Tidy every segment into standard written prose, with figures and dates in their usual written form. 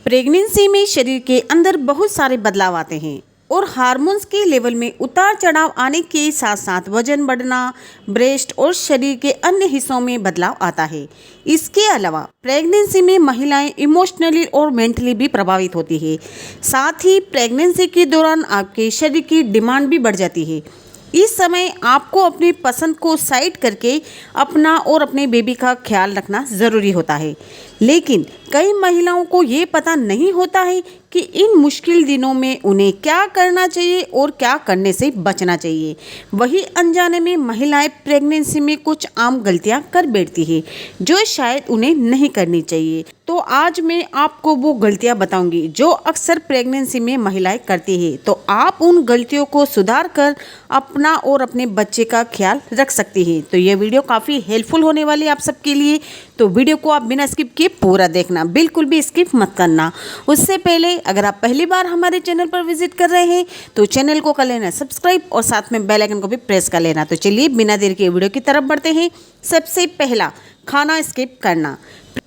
Pregnancy में शरीर के अंदर बहुत सारे बदलाव आते हैं और हार्मोन्स के लेवल में उतार चढ़ाव आने के साथ साथ वजन बढ़ना, ब्रेस्ट और शरीर के अन्य हिस्सों में बदलाव आता है। इसके अलावा प्रेगनेंसी में महिलाएं इमोशनली और मेंटली भी प्रभावित होती है। साथ ही प्रेगनेंसी के दौरान आपके शरीर की डिमांड भी बढ़ जाती है। इस समय आपको अपनी पसंद को साइड करके अपना और अपने बेबी का ख्याल रखना ज़रूरी होता है। लेकिन कई महिलाओं को ये पता नहीं होता है कि इन मुश्किल दिनों में उन्हें क्या करना चाहिए और क्या करने से बचना चाहिए। वही अनजाने में महिलाएं प्रेगनेंसी में कुछ आम गलतियां कर बैठती हैं जो शायद उन्हें नहीं करनी चाहिए। तो आज मैं आपको वो गलतियां बताऊंगी जो अक्सर प्रेगनेंसी में महिलाएं करती हैं। तो आप उन गलतियों को सुधार कर अपना और अपने बच्चे का ख्याल रख सकती हैं। तो ये वीडियो काफ़ी हेल्पफुल होने वाली है आप सबके लिए। तो वीडियो को आप बिना स्किप किए पूरा देखना, बिल्कुल भी स्किप मत करना। उससे पहले अगर आप पहली बार हमारे चैनल पर विजिट कर रहे हैं तो चैनल को कर लेना सब्सक्राइब और साथ में बेल आइकन को भी प्रेस कर लेना। तो चलिए बिना देर के वीडियो की तरफ बढ़ते हैं। सबसे पहला, खाना स्किप करना।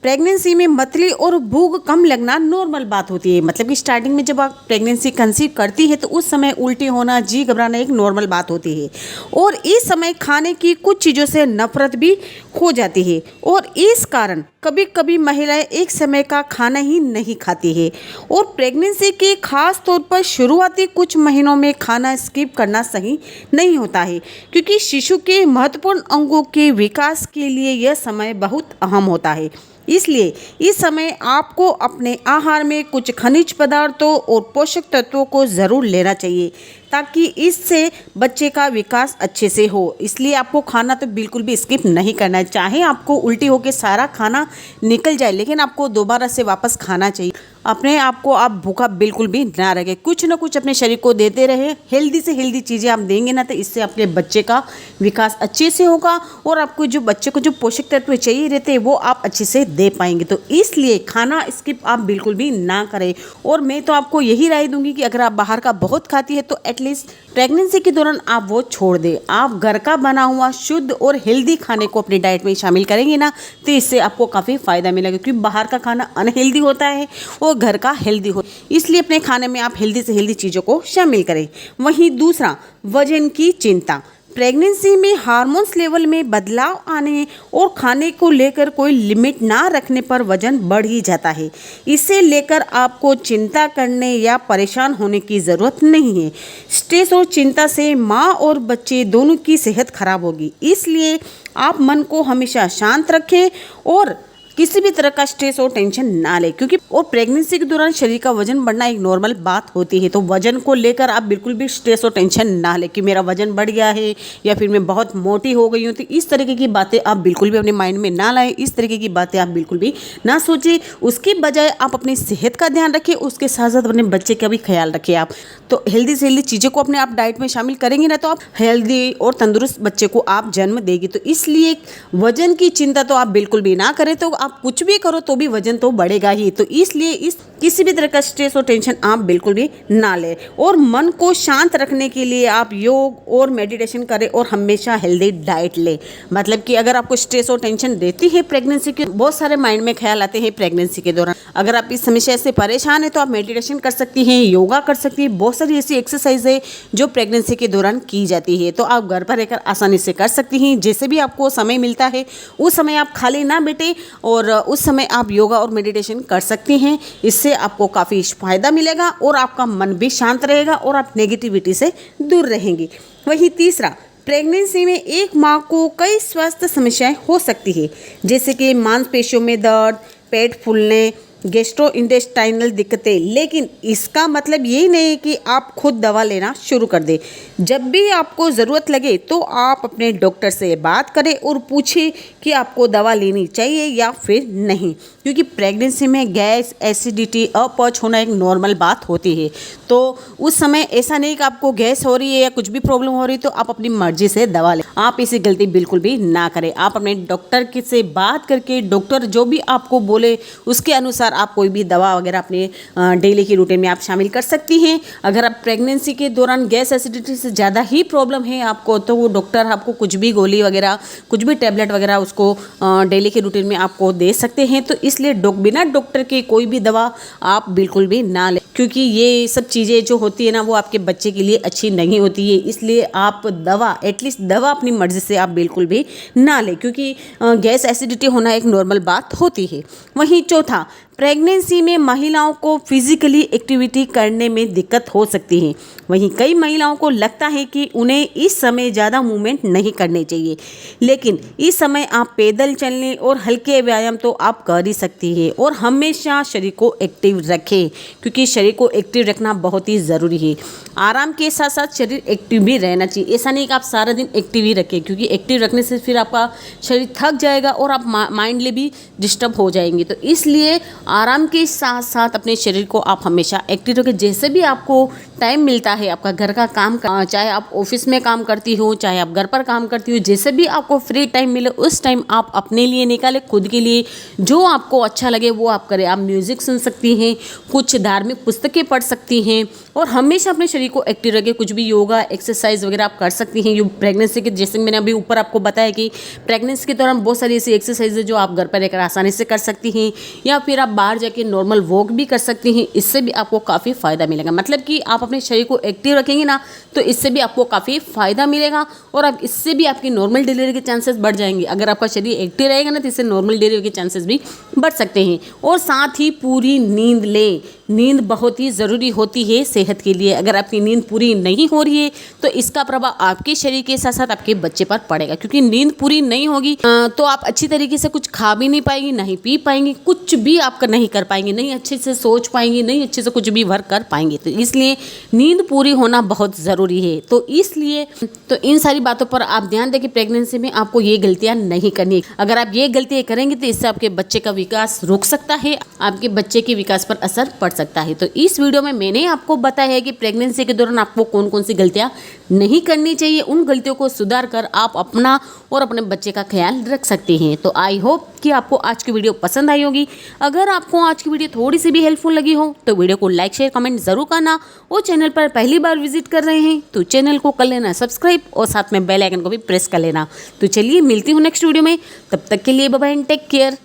प्रेगनेंसी में मतली और भूख कम लगना नॉर्मल बात होती है। मतलब कि स्टार्टिंग में जब आप प्रेगनेंसी कंसीव करती है तो उस समय उल्टी होना, जी घबराना एक नॉर्मल बात होती है और इस समय खाने की कुछ चीज़ों से नफरत भी हो जाती है और इस कारण कभी कभी महिलाएं एक समय का खाना ही नहीं खाती है। और प्रेगनेंसी के खास तौर पर शुरुआती कुछ महीनों में खाना स्किप करना सही नहीं होता है क्योंकि शिशु के महत्वपूर्ण अंगों के विकास के लिए यह समय बहुत अहम होता है। इसलिए इस समय आपको अपने आहार में कुछ खनिज पदार्थों और पोषक तत्वों को ज़रूर लेना चाहिए ताकि इससे बच्चे का विकास अच्छे से हो। इसलिए आपको खाना तो बिल्कुल भी स्किप नहीं करना है। चाहे आपको उल्टी होकर सारा खाना निकल जाए लेकिन आपको दोबारा से वापस खाना चाहिए। अपने आप को आप भूखा बिल्कुल भी ना रखें, कुछ ना कुछ अपने शरीर को देते रहे। हेल्दी से हेल्दी चीज़ें आप देंगे ना तो इससे आपके बच्चे का विकास अच्छे से होगा और आपको जो बच्चे को जो पोषक तत्व चाहिए रहते हैं वो आप अच्छे से दे पाएंगे। तो इसलिए खाना स्किप आप बिल्कुल भी ना करें। और मैं तो आपको यही राय दूंगी कि अगर आप बाहर का बहुत खाती है तो एटलीस्ट प्रेगनेंसी के दौरान आप वो छोड़ दें। आप घर का बना हुआ शुद्ध और हेल्दी खाने को अपनी डाइट में शामिल करेंगे ना तो इससे आपको काफ़ी फ़ायदा मिलेगा क्योंकि बाहर का खाना अनहेल्दी होता है और घर का हेल्दी हो। इसलिए अपने खाने में आप हेल्दी से हेल्दी चीज़ों को शामिल करें। वहीं दूसरा, वजन की चिंता। प्रेगनेंसी में हार्मोन्स लेवल में बदलाव आने और खाने को लेकर कोई लिमिट ना रखने पर वजन बढ़ ही जाता है। इसे लेकर आपको चिंता करने या परेशान होने की ज़रूरत नहीं है। स्ट्रेस और चिंता से माँ और बच्चे दोनों की सेहत खराब होगी। इसलिए आप मन को हमेशा शांत रखें और किसी भी तरह का स्ट्रेस और टेंशन ना ले क्योंकि और प्रेगनेंसी के दौरान शरीर का वजन बढ़ना एक नॉर्मल बात होती है। तो वजन को लेकर आप बिल्कुल भी स्ट्रेस और टेंशन ना ले कि मेरा वजन बढ़ गया है या फिर मैं बहुत मोटी हो गई हूँ। तो इस तरीके की बातें आप बिल्कुल भी अपने माइंड में ना लाएं। इस तरीके की बातें आप बिल्कुल भी ना सोचें। उसके बजाय आप अपनी सेहत का ध्यान रखें, उसके साथ साथ अपने बच्चे का भी ख्याल रखें। आप तो हेल्दी से हेल्दी चीज़ों को अपने आप डाइट में शामिल करेंगे ना तो आप हेल्दी और तंदुरुस्त बच्चे को आप जन्म देगी। तो इसलिए वजन की चिंता तो आप बिल्कुल भी ना करें। तो आप कुछ भी करो तो भी वजन तो बढ़ेगा ही। तो इसलिए इस किसी भी तरह का स्ट्रेस और टेंशन आप बिल्कुल भी ना लें। और मन को शांत रखने के लिए आप योग और मेडिटेशन करें और हमेशा हेल्दी डाइट लें। मतलब कि अगर आपको स्ट्रेस और टेंशन रहती है प्रेगनेंसी के, बहुत सारे माइंड में ख्याल आते हैं प्रेगनेंसी के दौरान, अगर आप इस समस्या से परेशान हैं तो आप मेडिटेशन कर सकती हैं, योगा कर सकती हैं। बहुत सारी ऐसी एक्सरसाइज है जो प्रेगनेंसी के दौरान की जाती है। तो आप घर पर रहकर आसानी से कर सकती हैं। जैसे भी आपको समय मिलता है उस समय आप खाली ना बैठे और उस समय आप योगा और मेडिटेशन कर सकती हैं। इससे आपको काफ़ी फ़ायदा मिलेगा और आपका मन भी शांत रहेगा और आप नेगेटिविटी से दूर रहेंगी। वहीं तीसरा, प्रेगनेंसी में एक माँ को कई स्वास्थ्य समस्याएं हो सकती है जैसे कि मांसपेशियों में दर्द, पेट फूलने, गैस्ट्रोइंटेस्टाइनल दिक्कतें। लेकिन इसका मतलब ये नहीं है कि आप खुद दवा लेना शुरू कर दें। जब भी आपको ज़रूरत लगे तो आप अपने डॉक्टर से बात करें और पूछें कि आपको दवा लेनी चाहिए या फिर नहीं, क्योंकि प्रेगनेंसी में गैस, एसिडिटी, अपच होना एक नॉर्मल बात होती है। तो उस समय ऐसा नहीं कि आपको गैस हो रही है या कुछ भी प्रॉब्लम हो रही है तो आप अपनी मर्जी से दवा लें। आप इसी गलती बिल्कुल भी ना करें। आप अपने डॉक्टर से बात करके डॉक्टर जो भी आपको बोले उसके अनुसार अनुसार आप कोई भी दवा वगैरह अपने डेली की रूटीन में आप शामिल कर सकती हैं। अगर आप प्रेगनेंसी के दौरान गैस एसिडिटी से ज़्यादा ही प्रॉब्लम है आपको, तो वो डॉक्टर आपको कुछ भी गोली वगैरह, कुछ भी टैबलेट वगैरह उसको डेली के रूटीन में आपको दे सकते हैं। तो इसलिए बिना डॉक्टर के कोई भी दवा आप बिल्कुल भी ना लें, क्योंकि ये सब चीज़ें जो होती है ना वो आपके बच्चे के लिए अच्छी नहीं होती है। इसलिए आप दवा, एटलीस्ट दवा अपनी मर्ज़ी से आप बिल्कुल भी ना लें, क्योंकि गैस एसिडिटी होना एक नॉर्मल बात होती है। वहीं चौथा, प्रेगनेंसी में महिलाओं को फिजिकली एक्टिविटी करने में दिक्कत हो सकती है। वहीं कई महिलाओं को लगता है कि उन्हें इस समय ज़्यादा मूवमेंट नहीं करने चाहिए, लेकिन इस समय आप पैदल चलने और हल्के व्यायाम तो आप कर ही सकती है। और हमेशा शरीर को एक्टिव रखें, क्योंकि शरीर को एक्टिव रखना बहुत ही ज़रूरी है। आराम के साथ साथ शरीर एक्टिव भी रहना चाहिए। ऐसा नहीं कि आप सारा दिन एक्टिव ही रखें, क्योंकि एक्टिव रखने से फिर आपका शरीर थक जाएगा और आप माइंडली भी डिस्टर्ब हो जाएंगे। तो इसलिए आराम के साथ साथ अपने शरीर को आप हमेशा एक्टिव रखें। जैसे भी आपको टाइम मिलता है, आपका घर का काम, चाहे आप ऑफिस में काम करती हो, चाहे आप घर पर काम करती हो, जैसे भी आपको फ्री टाइम मिले उस टाइम आप अपने लिए निकालें, खुद के लिए जो आपको अच्छा लगे वो आप करें। आप म्यूज़िक सुन सकती हैं, कुछ धार्मिक पुस्तकें पढ़ सकती हैं और हमेशा अपने शरीर को एक्टिव रखें। कुछ भी योगा, एक्सरसाइज वगैरह आप कर सकती हैं। प्रेगनेंसी के, जैसे मैंने अभी ऊपर आपको बताया कि प्रेगनेंसी के दौरान बहुत सारी ऐसी एक्सरसाइज है जो आप घर पर रहकर आसानी से कर सकती हैं, या फिर आप बाहर जाके नॉर्मल वॉक भी कर सकती हैं। इससे भी आपको काफ़ी फ़ायदा मिलेगा। मतलब कि आप अपने शरीर को एक्टिव रखेंगे ना, तो इससे भी आपको काफ़ी फ़ायदा मिलेगा और अब इससे भी आपकी नॉर्मल डिलीवरी के चांसेस बढ़ जाएंगे। अगर आपका शरीर एक्टिव रहेगा ना, तो इससे नॉर्मल डिलीवरी के चांसेस भी बढ़ सकते हैं। और साथ ही पूरी नींद लें। नींद बहुत ही ज़रूरी होती है सेहत के लिए। अगर आपकी नींद पूरी नहीं हो रही है तो इसका प्रभाव आपके शरीर के साथ साथ आपके बच्चे पर पड़ेगा, क्योंकि नींद पूरी नहीं होगी तो आप अच्छी तरीके से कुछ खा भी नहीं पाएंगी, नहीं पी पाएंगी, कुछ भी आप नहीं कर पाएंगे, नहीं अच्छे से सोच पाएंगी, नहीं अच्छे से कुछ भी वर्क कर पाएंगे। तो इसलिए नींद पूरी होना बहुत ज़रूरी है। तो इसलिए इन सारी बातों पर आप ध्यान दें कि प्रेगनेंसी में आपको ये गलतियाँ नहीं करनी है। अगर आप ये गलतियाँ करेंगे तो इससे आपके बच्चे का विकास रुक सकता है, आपके बच्चे के विकास पर असर पड़ सकता है। तो इस वीडियो में मैंने आपको बताया है कि प्रेगनेंसी के दौरान आपको कौन कौन सी गलतियाँ नहीं करनी चाहिए। उन गलतियों को सुधार कर आप अपना और अपने बच्चे का ख्याल रख सकते हैं। तो आई होप कि आपको आज की वीडियो पसंद आई होगी। अगर आपको आज की वीडियो थोड़ी सी भी हेल्पफुल लगी हो तो वीडियो को लाइक, शेयर, कमेंट ज़रूर करना। और चैनल पर पहली बार विजिट कर रहे हैं तो चैनल को कर लेना सब्सक्राइब और साथ में बेल आइकन को भी प्रेस कर लेना। तो चलिए मिलती हूँ नेक्स्ट वीडियो में, तब तक के लिए bye bye and take care.